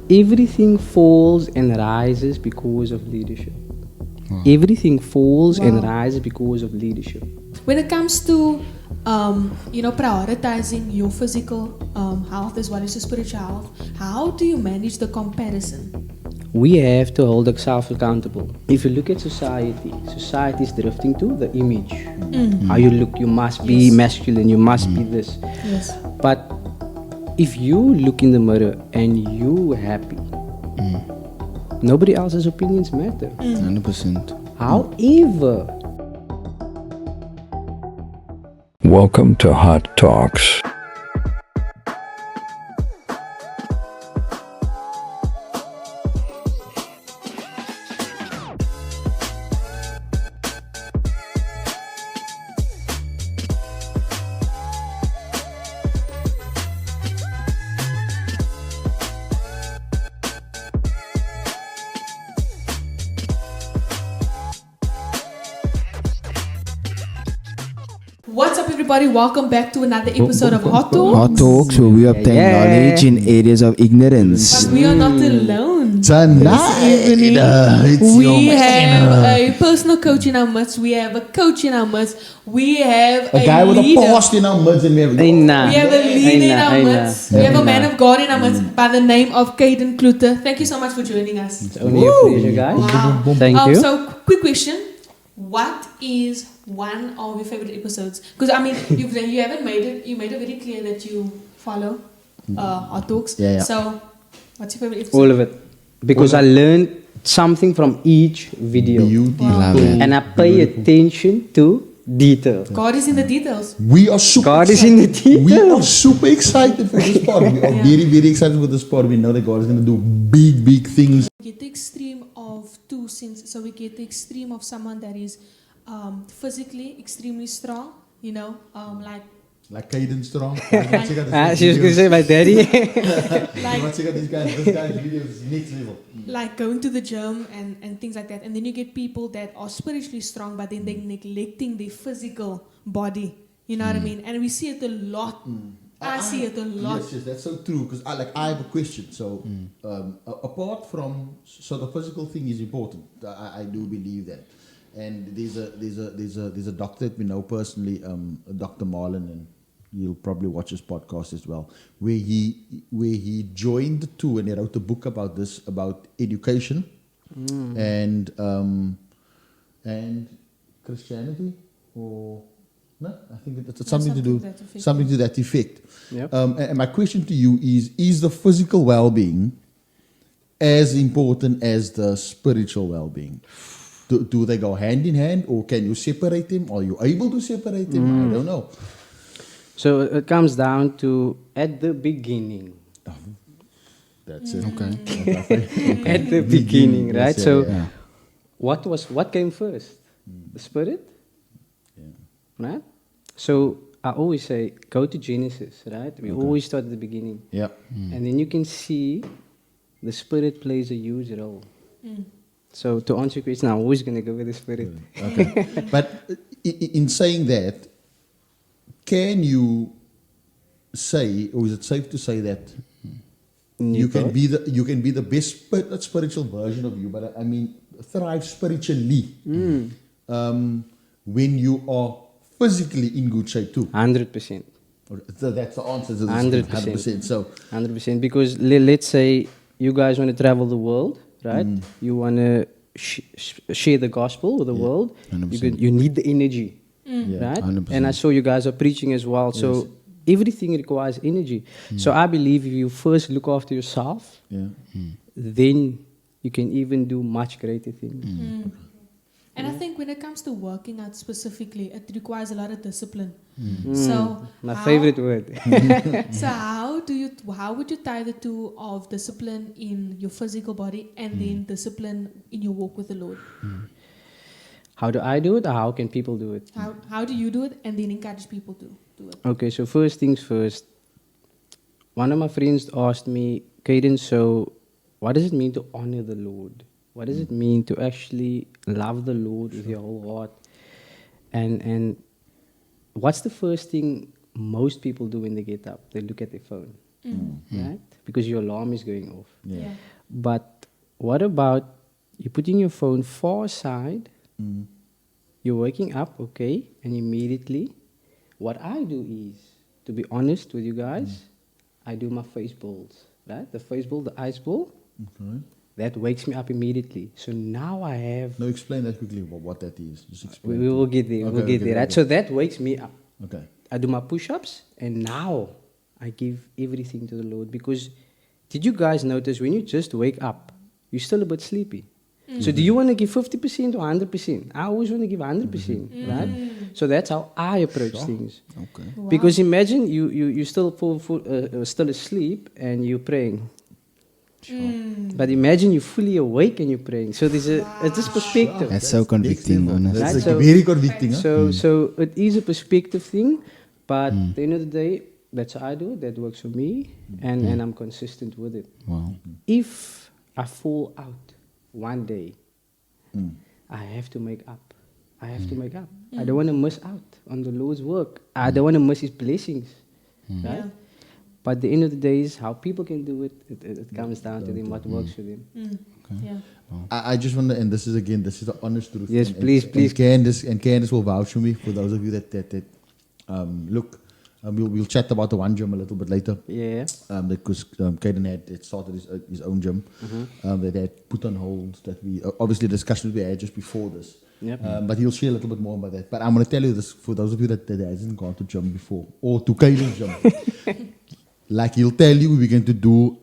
everything falls and rises because of leadership. Everything falls and rises because of leadership. When it comes to prioritizing your physical health as well as your spiritual health, how do you manage the comparison? We have to hold ourselves accountable. If you look at society is drifting to the image. How you look, you must be masculine, you must be this. Yes. But if you look in the mirror and you happy, nobody else's opinions matter. 100%. However, Welcome to Hot Talks. What's up, everybody? Welcome back to another episode of Hot Talks. Hot Talks, where we obtain knowledge in areas of ignorance. But we are not alone. Tonight, We have a personal coach in our midst. We have a coach in our midst. We have a guy with leader. a past in our midst, and we have We have a leader in our midst. We have a man of God in our midst by the name of Caden Cloete. Thank you so much for joining us. it's only a pleasure, guys. Wow. Thank you. So, quick question. What is one of your favorite episodes? Because I mean, you haven't made it. You made it very clear that you follow Hot Talks. Yeah. So, what's your favorite episode? All of it. Because I learned something from each video. Love it. And I pay attention to detail. God is in the details. We are super God is excited. in the details. We are super excited for this part. We are very, very excited for this part. We know that God is going to do big, big things. We get the extreme of two sins. So we get the extreme of someone that is physically extremely strong, Like Caden Strong. She was going to say my daddy. This guy's videos is next level. like going to the gym and things like that. And then you get people that are spiritually strong, but then they're neglecting their physical body. You know what I mean? And we see it a lot. I see it a lot. Yes, that's so true. Because I have a question. So, apart from the physical thing is important. I do believe that. And there's a doctor that we know personally, Dr. Marlon, and you'll probably watch his podcast as well, where he joined the two, and he wrote a book about this, about education and Christianity, or no, I think it's something to that effect. Yep. And my question to you is the physical well-being as important as the spiritual well-being? Do they go hand in hand, or can you separate them? Are you able to separate them? I don't know. So it comes down to at the beginning. That's it. Okay. At the beginning, right? Yes, So yeah. what came first? The spirit? Yeah. Right? So I always say, go to Genesis, right? We always start at the beginning. Yeah. And then you can see the spirit plays a huge role. So to answer your question, I'm always going to go with the spirit. Okay. But in saying that, can you say, or is it safe to say that you can be the best spiritual version of you, but I mean thrive spiritually when you are physically in good shape too? 100%. So that's the answer to this. 100%. So 100%. Because let's say you guys want to travel the world, right? You want to share the gospel with the world. 100%. You need the energy, yeah. right? 100%. And I saw you guys are preaching as well. So everything requires energy. So I believe if you first look after yourself, then you can even do much greater things. And I think when it comes to working out specifically, it requires a lot of discipline. So My favorite word. So how would you tie the two of discipline in your physical body and then discipline in your walk with the Lord? How do I do it, or how can people do it? How do you do it and then encourage people to do it? Okay, so first things first. One of my friends asked me, Caden, so what does it mean to honor the Lord? What does it mean to actually love the Lord with your whole heart? And what's the first thing most people do when they get up? They look at their phone, right? because your alarm is going off. Yeah. But what about you putting your phone far aside, you're waking up, okay, and immediately, what I do is, to be honest with you guys, I do my face balls, right? The face ball, the ice ball, Okay. that wakes me up immediately. So now I have, No, explain that quickly what that is. Just we explain. will get there, we'll get there, right? So that wakes me up. Okay. I do my push-ups, and now I give everything to the Lord. Because did you guys notice when you just wake up, you're still a bit sleepy? So do you want to give 50% or 100%? I always want to give 100%, right? So that's how I approach things. Okay. Wow. Because imagine you still still asleep and you're praying. But imagine you're fully awake and you're praying. So there's it's just perspective. That's so convicting, honestly. That's Right, like so- very convicting. Huh? So it is a perspective thing, but at the end of the day, that's how I do it. That works for me, and I'm consistent with it. Wow. If I fall out one day, I have to make up. I have to make up. I don't want to miss out on the Lord's work. I don't want to miss His blessings, right? Yeah. But at the end of the day, is how people can do it. It comes down to them, what works for them. Yeah. I just want to, and this is the honest truth. Yes, and, please, and, please. And Candace will vouch for me. For those of you that look, we'll chat about the one gym a little bit later. Yeah. Because Caden had started his own gym that they had put on hold. That we obviously the discussions we had just before this. Yep. But he'll share a little bit more about that. But I'm going to tell you this for those of you that hasn't gone to gym before or to Caden's gym. Like he'll tell you, we're going to do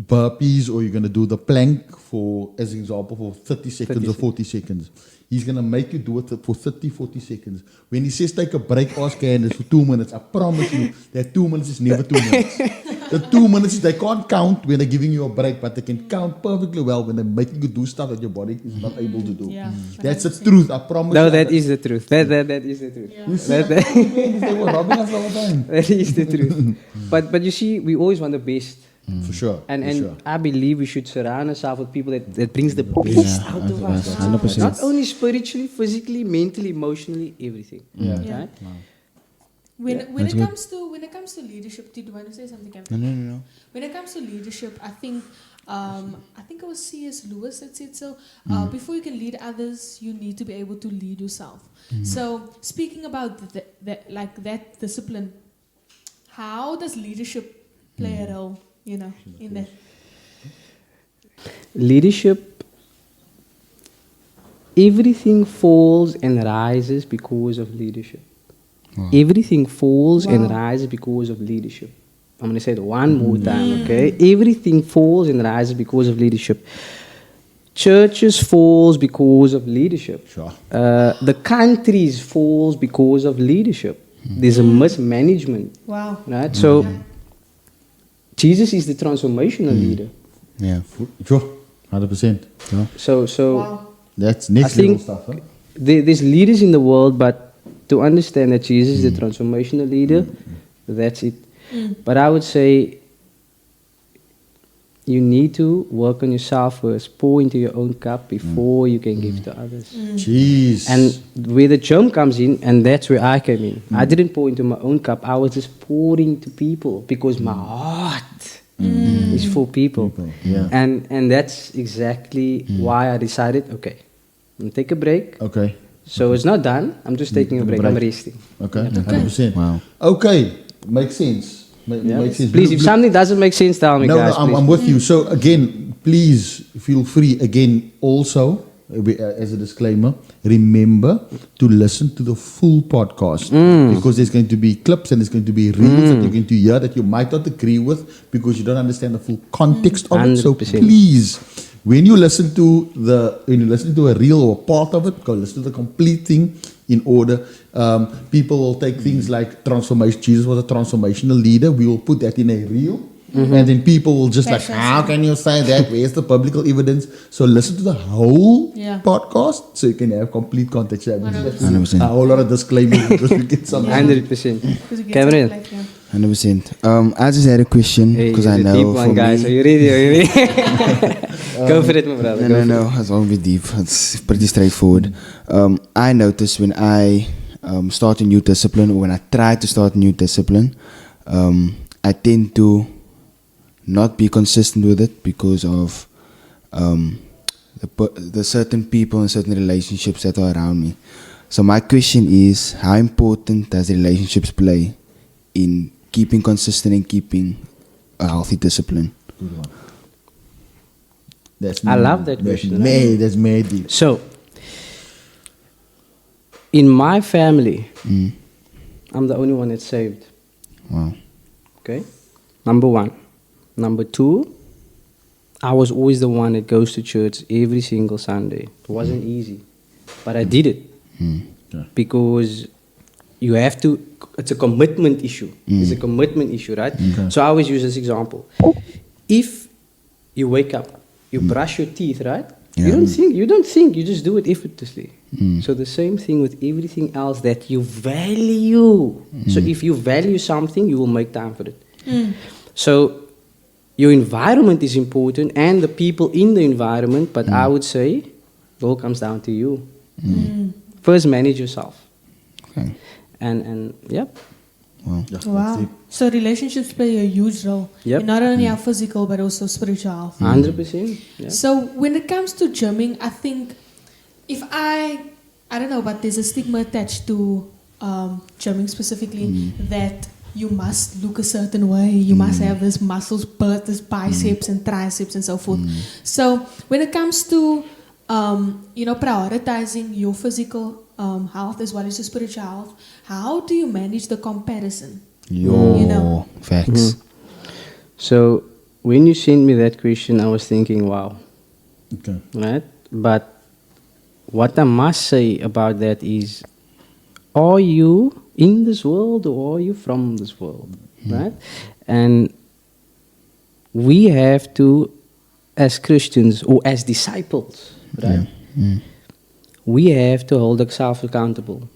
burpees, or you're going to do the plank for, as an example, for 30 seconds or 40 seconds. He's going to make you do it for 30, 40 seconds. When he says take a break, ask Candace for 2 minutes. I promise you that 2 minutes is never 2 minutes. The 2 minutes, they can't count when they're giving you a break, but they can count perfectly well when they're making you do stuff that your body is not able to do. Yeah. That's the truth, I promise No, you. that is the truth. That is the truth. You see, they were robbing us all the time. That is the truth. But you see, we always want the best. For sure. And for sure. I believe we should surround ourselves with people that brings the best out of us. 100%. Not only spiritually, physically, mentally, emotionally, everything. Yeah. Yeah. Right? When That's it good. comes to leadership, do you want to say something, No, Kevin? no. When it comes to leadership, I think it was C.S. Lewis that said so. Before you can lead others, you need to be able to lead yourself. So speaking about that discipline, how does leadership play a role? In that. Leadership, everything falls and rises because of leadership. Everything falls and rises because of leadership. I'm going to say it one more time, okay? Everything falls and rises because of leadership. Churches falls because of leadership. Sure. The countries falls because of leadership. There's a mismanagement, Wow. right? So Jesus is the transformational leader. Yeah. Sure. 100%. So Wow. That's next I level think stuff, huh? there's leaders in the world, but to understand that Jesus is the transformational leader, that's it. But I would say you need to work on yourself first, pour into your own cup before you can give to others. Jeez. And where the germ comes in, and that's where I came in. I didn't pour into my own cup, I was just pouring to people because my heart is for people. Yeah. And that's exactly why I decided, okay, I'm gonna take a break. Okay. So it's not done, I'm just taking a break, I'm resting. Okay. 100%. Wow. Okay. Makes sense. Yeah? Makes sense. Please, Look, if something doesn't make sense, tell me, no, guys. no, I'm please. with you. So again, please feel free. Again, also as a disclaimer, remember to listen to the full podcast because there's going to be clips and there's going to be reels that you're going to hear that you might not agree with because you don't understand the full context of it. So 100%. please, when you listen to a reel or a part of it, go listen to the complete thing. In order, people will take things like transformation. Jesus was a transformational leader. We will put that in a reel. And then people will just like, how can you say that? Where's the biblical evidence? So listen to the whole podcast so you can have complete context. 100%. A whole lot of disclaimers because we get some. 100%. Because you get Cameron. something like, 100%. I just had a question Hey, because it's I a know deep one, for guys. Are me. you ready? Are you ready? Go for it, my brother. No, it's won't be deep. It's pretty straightforward. I notice when I start a new discipline or when I try to start a new discipline, I tend to not be consistent with it because of the certain people and certain relationships that are around me. So my question is, how important does relationships play in keeping consistent and keeping a healthy discipline? Good one. That's I love that question. That's made deep. So, in my family, I'm the only one that's saved. Wow. Okay? Number one. Number two, I was always the one that goes to church every single Sunday. It wasn't easy, but I did it because you have to. It's a commitment issue. It's a commitment issue, right? So I always use this example. If you wake up, you brush your teeth, right? Yeah. You don't think, you just do it effortlessly. So the same thing with everything else that you value. So if you value something, you will make time for it. So your environment is important and the people in the environment, but I would say it all comes down to you. First, manage yourself. Okay. And yep. Wow. Yeah, that's Wow. deep. So relationships play a huge role Yep. in not only our physical but also spiritual health. 100%. Yeah. So when it comes to gymming, I think if I don't know, but there's a stigma attached to gymming specifically that you must look a certain way, you must have this muscles, this biceps and triceps and so forth. So when it comes to prioritizing your physical health as well as your spiritual health, how do you manage the comparison? You know. Facts. So when you sent me that question, I was thinking, wow, Okay. right? But what I must say about that is, are you in this world or are you from this world, right? And we have to, as Christians or as disciples, right? We have to hold ourselves accountable.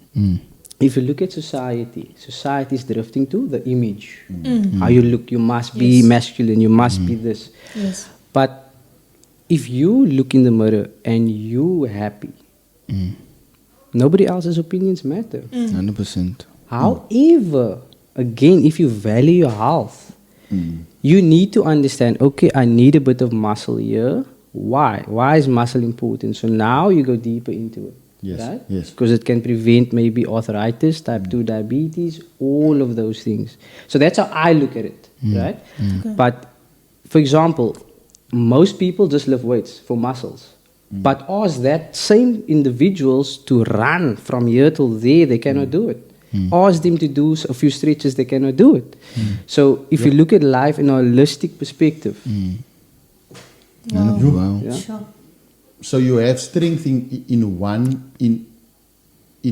If you look at society is drifting to the image. How you look, you must be masculine, you must be this. Yes. But if you look in the mirror and you happy, nobody else's opinions matter. 100%. However, again, if you value your health, you need to understand, okay, I need a bit of muscle here. Why? Why is muscle important? So now you go deeper into it. Yes, Right? yes. Because it can prevent maybe arthritis, type 2 diabetes, all of those things. So that's how I look at it, right? Okay. But, for example, most people just lift weights for muscles. But ask that same individuals to run from here till there, they cannot do it. Ask them to do a few stretches, they cannot do it. So if you look at life in a holistic perspective, Wow. Wow. yeah. Sure. So you have strength in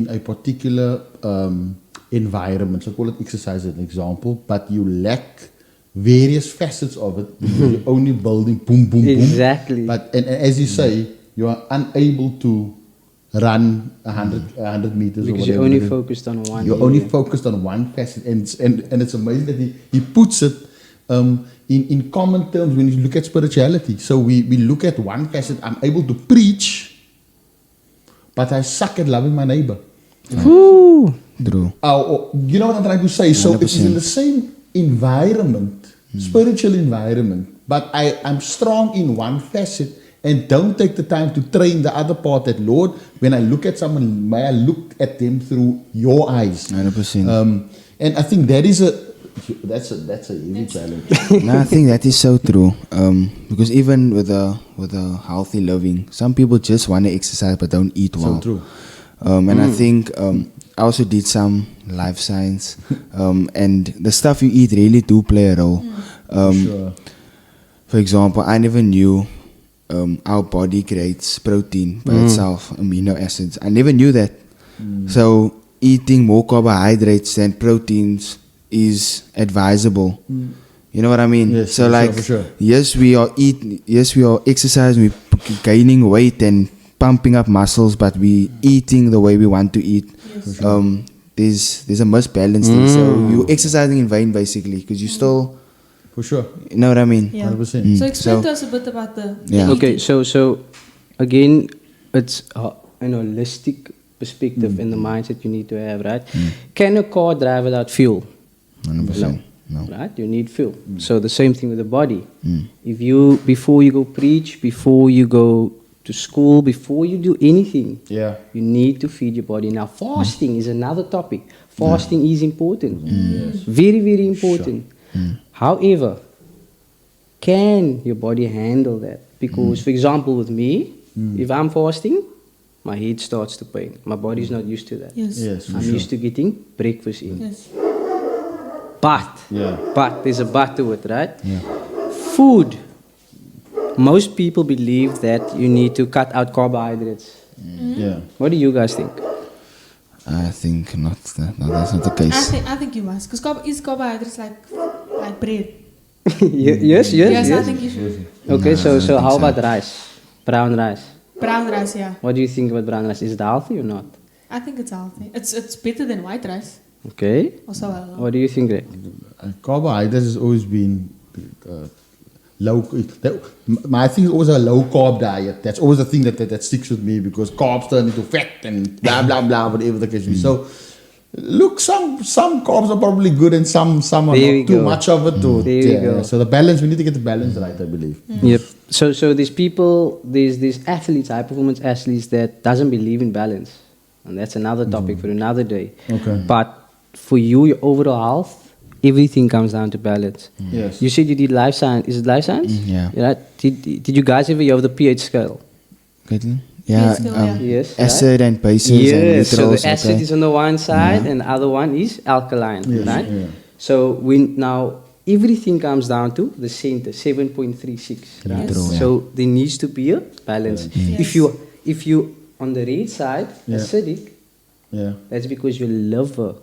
a particular environment. So call it exercise as an example, but you lack various facets of it. You're only building boom, boom, Exactly. boom. But and as you say, you are unable to run 100 meters or Because whatever. you're only it is. focused on one. You're only area. focused on one facet, and it's amazing that he puts it in common terms when you look at spirituality. So we look at one facet. I'm able to preach, but I suck at loving my neighbor. Woo. True. You know what I'm trying to say? So it is in the same environment, spiritual environment, but I'm strong in one facet and don't take the time to train the other part that, Lord, when I look at someone, may I look at them through your eyes. 100%. And I think that's a heavy challenge. No, I think that is so true. Because even with a healthy living, some people just want to exercise but don't eat well. So true. And I think I also did some life science, and the stuff you eat really do play a role. Sure. For example, I never knew our body creates protein by itself, amino acids. I never knew that. So eating more carbohydrates than proteins is advisable. You know what I mean? Yes, so for like, sure, for sure. yes, we are exercising, we're gaining weight and pumping up muscles, but we eating the way we want to eat. Yes. There's a misbalance thing. So you're exercising in vain basically, because you still, For sure. you know what I mean? Yeah. 100%. So explain So- to us a bit about the Yeah. Okay, so again, it's an holistic perspective and the mindset you need to have, right? Can a car drive without fuel? 100%. No. Right? You need fuel. So the same thing with the body. If you, before you go preach, before you go to school, before you do anything, Yeah. you need to feed your body. Now, fasting is another topic. Fasting is important. Very, very important. However, can your body handle that? Because, for example, with me, if I'm fasting, my head starts to pain. My body's not used to that. Yes. Yes, for I'm sure. used to getting breakfast in. Yes. But there's a but to it, right? Yeah. Food. Most people believe that you need to cut out carbohydrates. Yeah. What do you guys think? I think not. No, that's not the case. I think you must. Because is carbohydrates like bread? Yes. Yes, I think you should. Okay, No, I so don't think how so. about rice? Brown rice. Brown rice, yeah. What do you think about brown rice? Is it healthy or not? I think it's healthy. It's better than white rice. Okay. Also, What do you think, Greg? Carbohydrates has always been low. My thing is always a low carb diet. That's always the thing that sticks with me because carbs turn into fat and blah blah blah, whatever the case may be. So, look, some carbs are probably good and some are There we not too go. much of it. There we go. So the balance, we need to get the balance right, I believe. Yep. So these people, these athletes, high performance athletes that doesn't believe in balance, and that's another topic for another day. Okay. But for you, your overall health, everything comes down to balance. Yes. You said you did life science. Is it life science? Yeah. Right? Did you guys ever hear of the pH scale? Caitlin? Yeah. Yeah. Yes. Acid and bases and Yes. So neutrals. the acid okay. is on the one side, and the other one is alkaline. Yes, Right? yeah. So now everything comes down to the center, 7.36. Right? Neutral, yeah. So there needs to be a balance. Yes. If you on the red side Yeah. acidic, Yeah. that's because your liver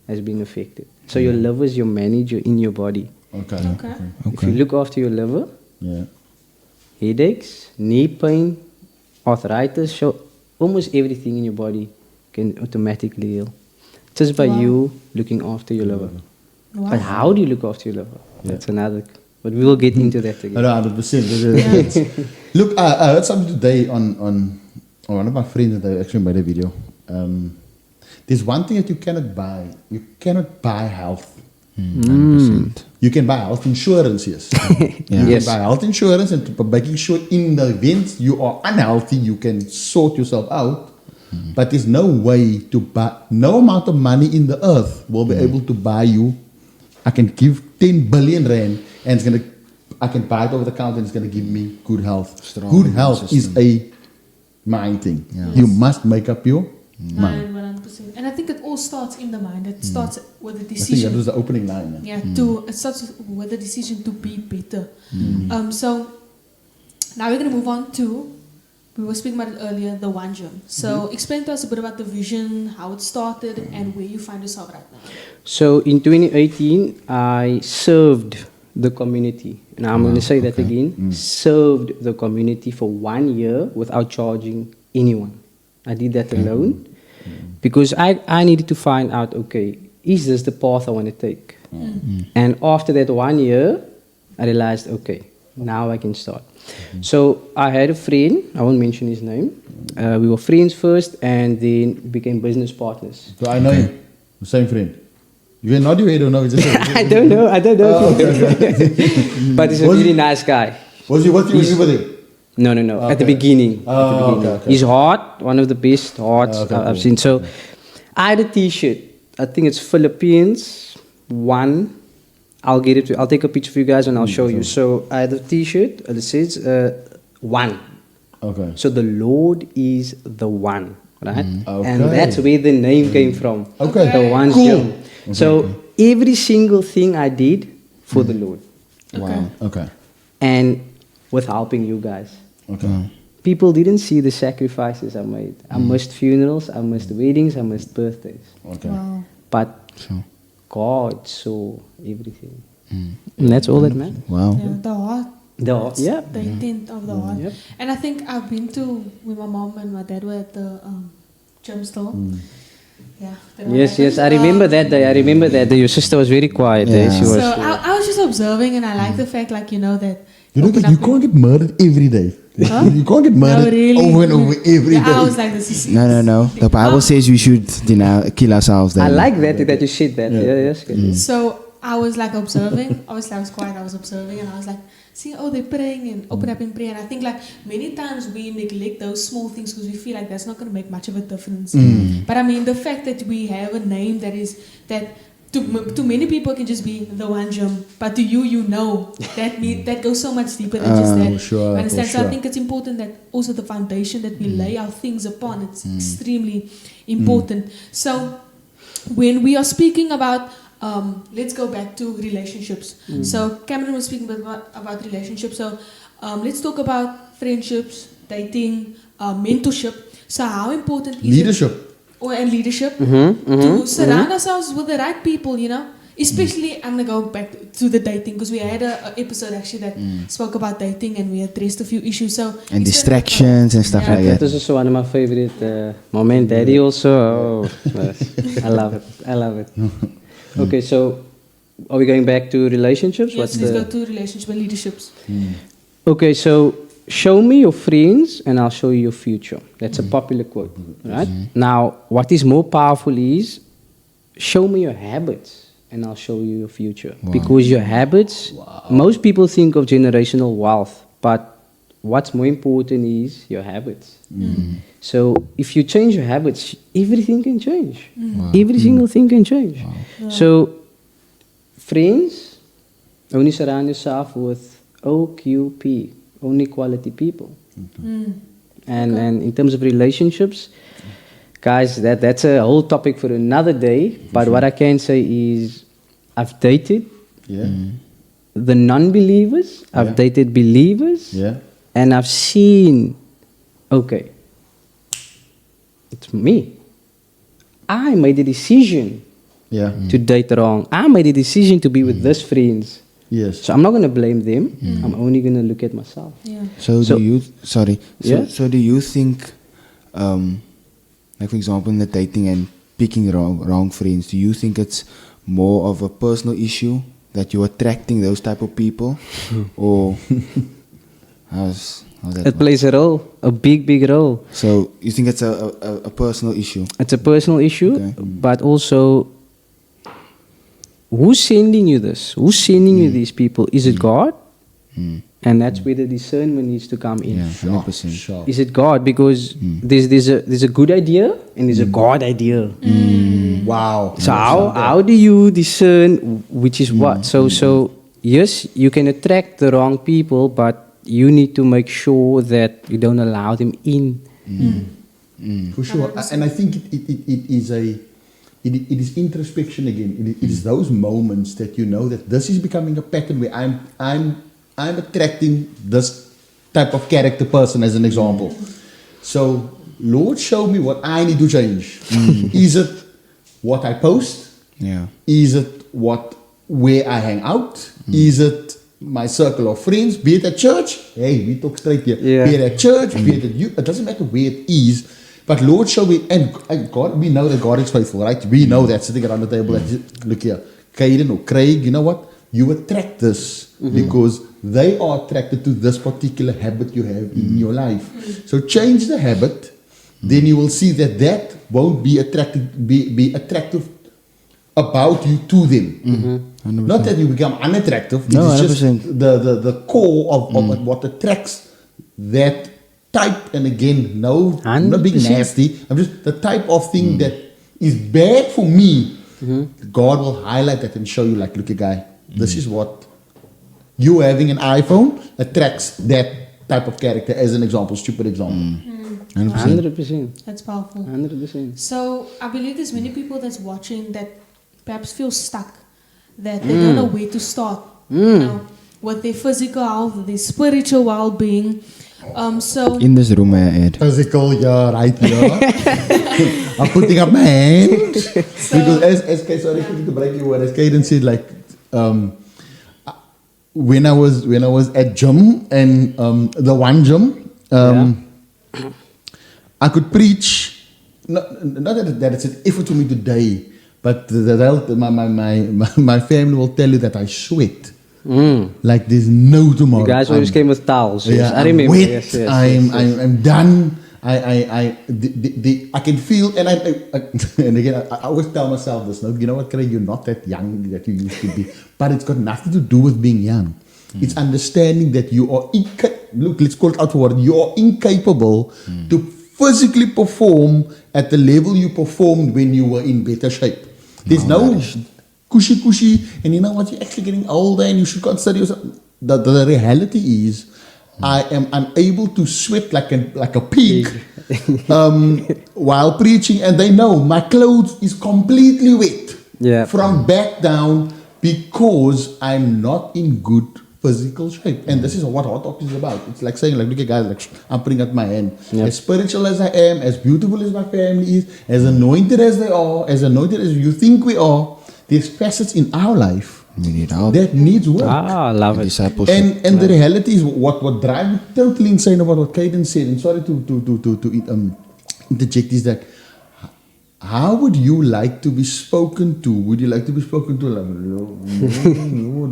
has been affected. So your liver is your manager in your body. Okay. Okay. If you look after your liver, Yeah. headaches, knee pain, arthritis, so almost everything in your body can automatically heal. Just by Wow. you looking after your liver. Wow. But how do you look after your liver? That's another. But we will get into that again. 100%. Look, I heard something today on one of my friends that actually made a video. There's one thing that you cannot buy. You cannot buy health. 100%. You can buy health insurance, yes. You Yes. can buy health insurance and to making sure in the event you are unhealthy, you can sort yourself out. But there's no way to buy, no amount of money in the earth will be able to buy you. I can give 10 billion rand and I can buy it over the counter and it's going to give me good health. Strong Good health system. is a mind thing. Yeah. You must make up your mind. 100%. And I think it all starts in the mind. It starts with the I think that decision. was the opening line. Yeah, it starts with the decision to be better. So now we're going to move on to, we were speaking about it earlier, the one gym. So explain to us a bit about the vision, how it started, and where you find yourself right now. So in 2018, I served the community. And I'm going to say that again. Served the community for 1 year without charging anyone. I did that alone because I needed to find out, okay, is this the path I want to take? And after that 1 year, I realized, okay, now I can start. So I had a friend, I won't mention his name. We were friends first and then became business partners. So I know you, the same friend. You not your head or no? It's just I don't know. But he's a really nice guy. What you with him? No. At the beginning. Okay. He's hot, one of the best hearts Okay, I've cool. seen. So I had a T-shirt. I think it's Philippines 1. I'll get it. I'll take a picture for you guys and I'll show you. So I had a T-shirt. It says 1. Okay. So the Lord is the one, right? Okay. And that's where the name came from. Okay. The one Cool. gym. So every single thing I did for the Lord, Wow. Okay. and with helping you guys. Okay. People didn't see the sacrifices I made. I missed funerals, I missed weddings, I missed birthdays. Okay. Wow. But Sure. God saw everything. And that's all that matters. Wow. Yeah, the heart. Yeah. The intent of the heart. Yep. And I think I've been to, when my mom and my dad were at the gym store. Yeah. they were Yes, like, I remember that day. I remember that day. Your sister was very quiet. Yeah. She was. So I was just observing and I like the fact, like, that. You open you up can't get murdered every day. Huh? You can't get murdered No, really. over and over every day. Yeah, I was like, this is. No. The Bible says we should kill ourselves. I Then. like that you said that. Yeah, yes. good. So I was like observing. Obviously, I was quiet. I was observing, and I was like, see, oh, they're praying and open up in prayer. And I think like many times we neglect those small things because we feel like that's not going to make much of a difference. But I mean, the fact that we have a name that to many people can just be the one gym, but to you know that goes so much deeper than just that. Sure, Understand? for So I sure. think it's important that also the foundation that we lay our things upon, it's extremely important. So when we are speaking about, let's go back to relationships. So Cameron was speaking about relationships. So let's talk about friendships, dating, mentorship. So how important is Leadership. it? And leadership to surround ourselves with the right people, you know. Especially, I'm gonna go back to the dating because we had a episode actually that spoke about dating and we addressed a few issues. So And distractions and stuff like That that. is also one of my favorite moment. Daddy also. Oh, I love it. I love it. Okay, so are we going back to relationships? Yes, let's go to relationships and leaderships. Okay, so show me your friends and I'll show you your future. That's a popular quote, right? Now, what is more powerful is show me your habits and I'll show you your future. Because your habits, most people think of generational wealth, but what's more important is your habits. So if you change your habits, everything can change. Every single thing can change. So friends, only surround yourself with OQP, only quality people. And in terms of relationships, guys, that's a whole topic for another day. But what I can say is I've dated the non-believers, I've dated believers, and I've seen, okay, it's me. I made a decision to date wrong. I made a decision to be with these friends. Yes. So I'm not going to blame them. I'm only going to look at myself. Yeah. So So- do you, sorry, Yeah? so do you think, like for example in the dating and picking wrong friends, do you think it's more of a personal issue that you're attracting those type of people? Or how's that It work? plays a role, a big role. So you think it's a personal issue? It's a personal issue, Okay. but also who's sending you this? Who's sending you these people? Is it God? And that's where the discernment needs to come in. Yeah, 100%. Sure. Is it God? Because there's a good idea and there's a God idea. Wow. So how do you discern which is what? So yes, you can attract the wrong people, but you need to make sure that you don't allow them in. For sure. And I think it is introspection again. It is those moments that you know that this is becoming a pattern where I'm attracting this type of character person as an example. So Lord, show me what I need to change. Is it what I post? Yeah. Is it where I hang out? Is it my circle of friends? Be it at church? Hey, we talk straight here. Yeah. Be it at church, be it at you. It doesn't matter where it is. But Lord, show me, and God, we know that God is faithful, right? We know that sitting around the table, that, look here, Caden or Craig, you know what? You attract this because they are attracted to this particular habit you have in your life. So change the habit, then you will see that won't be attractive about you to them. Not that you become unattractive. No, it is just 100%. the core of what attracts that type. And again, no, I'm not being 100%. nasty. I'm just the type of thing that is bad for me. God will highlight that and show you, like, look, guy, this is what you having an iPhone attracts that type of character, as an example, stupid example. 100%. That's powerful. 100%. So I believe there's many people that's watching that perhaps feel stuck, that they don't know where to start, you know, with their physical health, their spiritual well-being. So In this room, Ed. Physical, yeah, right here. I'm putting up my hand because as sorry to break your word, as Caden said, like when I was at gym and the one gym, I could preach. Not that it's an effort for me today, but my family will tell you that I sweat like there's no tomorrow. You guys always came with towels. Yes, I I'm remember. wet. Yes. I'm done. I can feel, and and again, I always tell myself this. No, you know what, Craig, you're not that young that you used to be, but it's got nothing to do with being young. It's understanding that you are look. Let's call it out for what you are incapable to physically perform at the level you performed when you were in better shape. There's no cushy, and you know what? You're actually getting older, and you should consider yourself. The reality is, I am unable to sweat like a pig while preaching, and they know my clothes is completely wet from back down because I'm not in good physical shape. And this is what Hot Talk is about. It's like saying, like, look at guys, like, I'm putting out my hand. As spiritual as I am, as beautiful as my family is, as anointed as they are, as anointed as you think we are, there's facets in our life We need help. that needs work. I love it. Discipleship. And the reality is what drives me totally insane about what Caden said, and sorry to interject, is that how would you like to be spoken to? Would you like to be spoken to like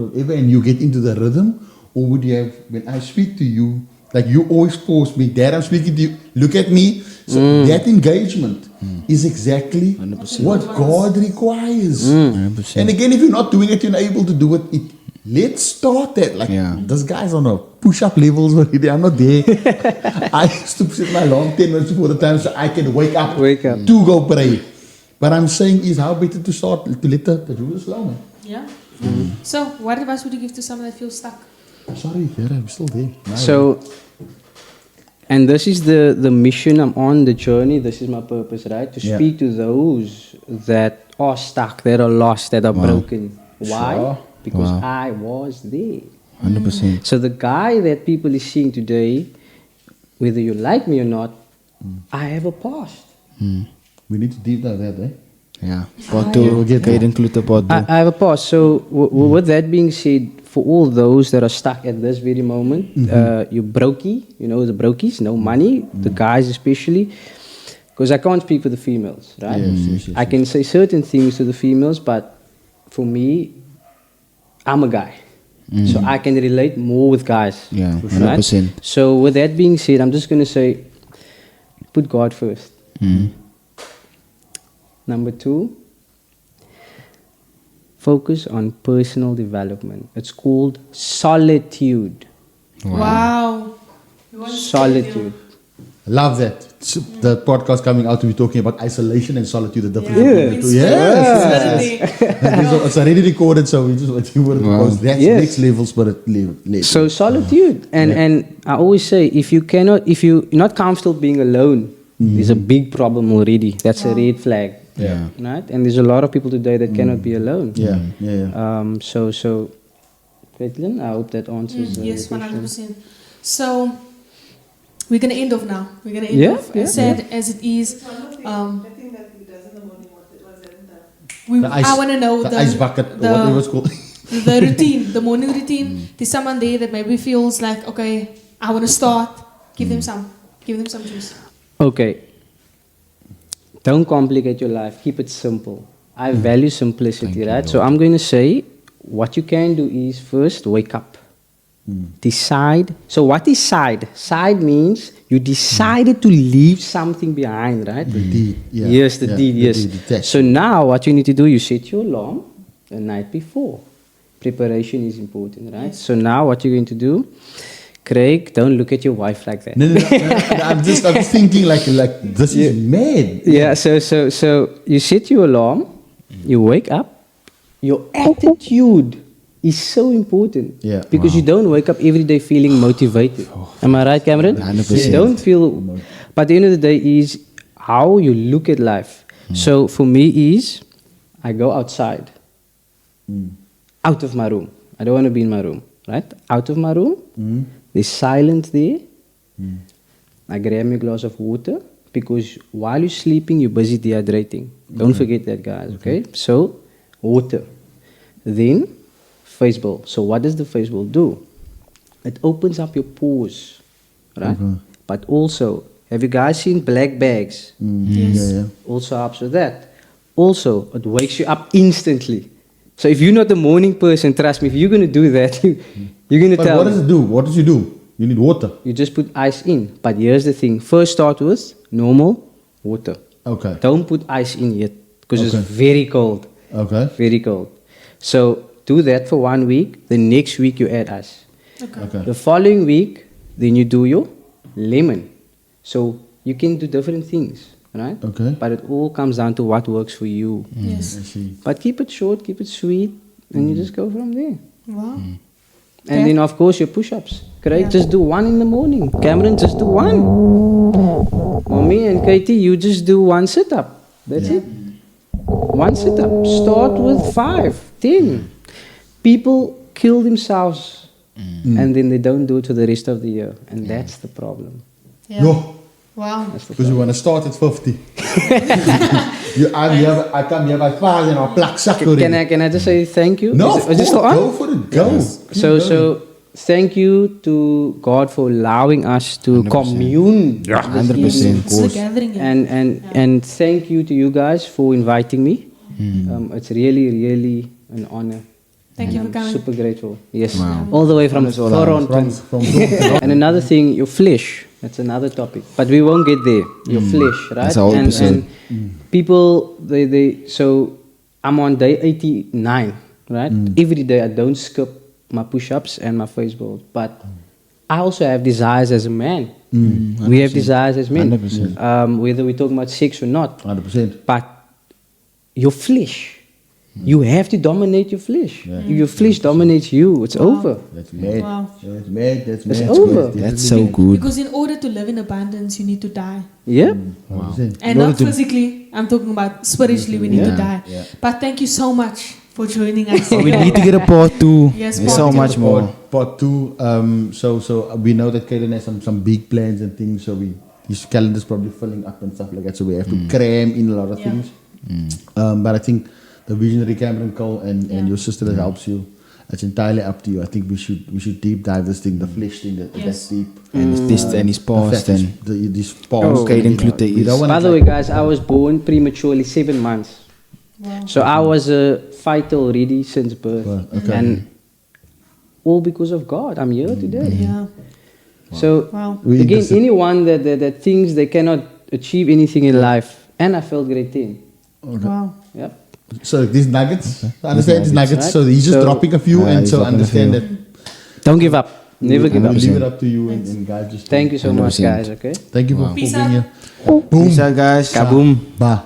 whatever, and you get into the rhythm? Or would you have, when I speak to you, like you always force me, Dad, I'm speaking to you, look at me. So that engagement is exactly 100%. what God requires. 100%. And again, if you're not doing it, you're not able to do it. Let's start that. Like, this guy's on a push-up levels already. I'm not there. I used to set my alarm 10 minutes before the time so I can wake up to go pray. But I'm saying is how better to start, to let the rules slow, man. Yeah. So, what advice would you give to someone that feels stuck? Sorry, I'm still there. So, and this is the mission I'm on, the journey. This is my purpose, right? To speak to those that are stuck, that are lost, that are broken. Why? Sure. Because I was there. 100%. So the guy that people is seeing today, whether you like me or not, I have a past. We need to deep dive that, eh? Yeah. Part 2. We'll get Caden Cloete part 2. I have a past. So with that being said, for all those that are stuck at this very moment, you're brokey, you know the brokies, no money, the guys especially, because I can't speak for the females, right? Yes, I can say certain things to the females, but for me, I'm a guy. So I can relate more with guys. Yeah, right? 100%. So with that being said, I'm just going to say, put God first. Number 2, focus on personal development. It's called solitude. Wow. Solitude. Love that. The podcast coming out to be talking about isolation and solitude, the difference Yes. between the two. Yes. It's already recorded, so we just want to because that's next level spirit. So solitude. And I always say, if you're not comfortable being alone, there's a big problem already. That's a red flag. Yeah. Right? And there's a lot of people today that cannot be alone. So Caitlin, I hope that answers Yes, your question. 100%. So, we're going to end off now. We're going to end off. As sad as it is. The thing that he does in the morning, was that I want to know the ice bucket, or whatever it's called. the routine, the morning routine. There's someone there that maybe feels like, okay, I want to start. Give them some juice. Okay. Don't complicate your life. Keep it simple. I value simplicity, right? So I'm going to say, what you can do is first wake up. Decide. So what is side? Side means you decided to leave something behind, right? The deed. Yeah. Yes, the deed, yes. Deed. So now what you need to do, you set your alarm the night before. Preparation is important, right? So now what you're going to do, Craig, don't look at your wife like that. No. I'm just thinking like this is mad. Yeah, so you set your alarm, you wake up, your attitude is so important. Yeah. Because you don't wake up every day feeling motivated. Am I right, Cameron? 100%. You don't feel, but at the end of the day is how you look at life. So for me is, I go outside, out of my room. I don't want to be in my room, right? Out of my room, there's silence there. I grab me a glass of water because while you're sleeping, you're busy dehydrating. Don't forget that, guys, okay? So, water. Then, face bowl. So what does the face bowl do? It opens up your pores, right? But also, have you guys seen black bags? Yes. Yeah. Also helps with that. Also, it wakes you up instantly. So if you're not a morning person, trust me, if you're going to do that, you're going to But tell what does it do? What does you do? You need water. You just put ice in. But here's the thing. First start with normal water. Okay. Don't put ice in yet because Okay. it's very cold. Okay. Very cold. So do that for 1 week. The next week you add ice. Okay. The following week, then you do your lemon. So you can do different things, right? Okay. But it all comes down to what works for you. Yes. I see. But keep it short, keep it sweet, and you just go from there. Wow. And then, of course, your push-ups. Craig, Yeah. just do 1 in the morning. Cameron, just do 1. Mommy and Katie, you just do 1 sit-up. That's it. 1 sit-up. Start with 5, 10. People kill themselves and then they don't do it for the rest of the year. And that's the problem. Yeah. Yo, Wow. That's the because you problem. want to start at 50. I come here by 5 and I'll pluck suck already. Can I just say thank you? No, Is of it still course, on? go for it. Go. Keep So, going. thank you to God for allowing us to 100%. commune. Yeah, with 100%. Him. It's the gathering. And thank you to you guys for inviting me. It's really an honor. Thank you And for I'm coming. super grateful. Yes, Wow. all the way from Alles all aan. Toronto. From And another thing, your flesh. That's another topic, but we won't get there. Your flesh, right? That's a whole and episode. people, so I'm on day 89, right? Every day I don't skip my push-ups and my face balls, but I also have desires as a man. We have desires as men, 100%. whether we're talking about sex or not. 100%. But your flesh, you have to dominate your flesh. Yeah. If your flesh dominates you, it's over. That's mad. Wow. That's mad. That's mad. It's over. That's so good. Because in order to live in abundance, you need to die. Yep. 100%. And not physically, I'm talking about spiritually, we need to die. Yeah. But thank you so much for joining us. We need to get a part 2. Yes, There's part so two. much more. Part 2. So we know that Caden has some big plans and things. So his calendar's probably filling up and stuff like that. So we have to cram in a lot of Yeah. things. But I think the visionary Cameron Cole and your sister that helps you, it's entirely up to you. I think we should deep dive this thing, the flesh thing, that's Yes. deep. And his this and his past and This past. Caden Cloete We don't is- wanna By the way, guys, I was born prematurely 7 months. Wow. So I was a fighter already since birth. Wow, okay. And all because of God. I'm here today. Yeah. So, Wow. We again, listen. anyone that thinks they cannot achieve anything in life, and I felt grade 10. Wow. Yep. So these nuggets, understand these nuggets. Right? So he's just So- dropping a few, and he's so dropping a understand few. that. Don't give up. Never give We'll up. leave it up to you, and guys just Thank you so much, 100%. guys. Okay. Thank you for Peace being out. here. Peace out, guys. Kaboom. Bye.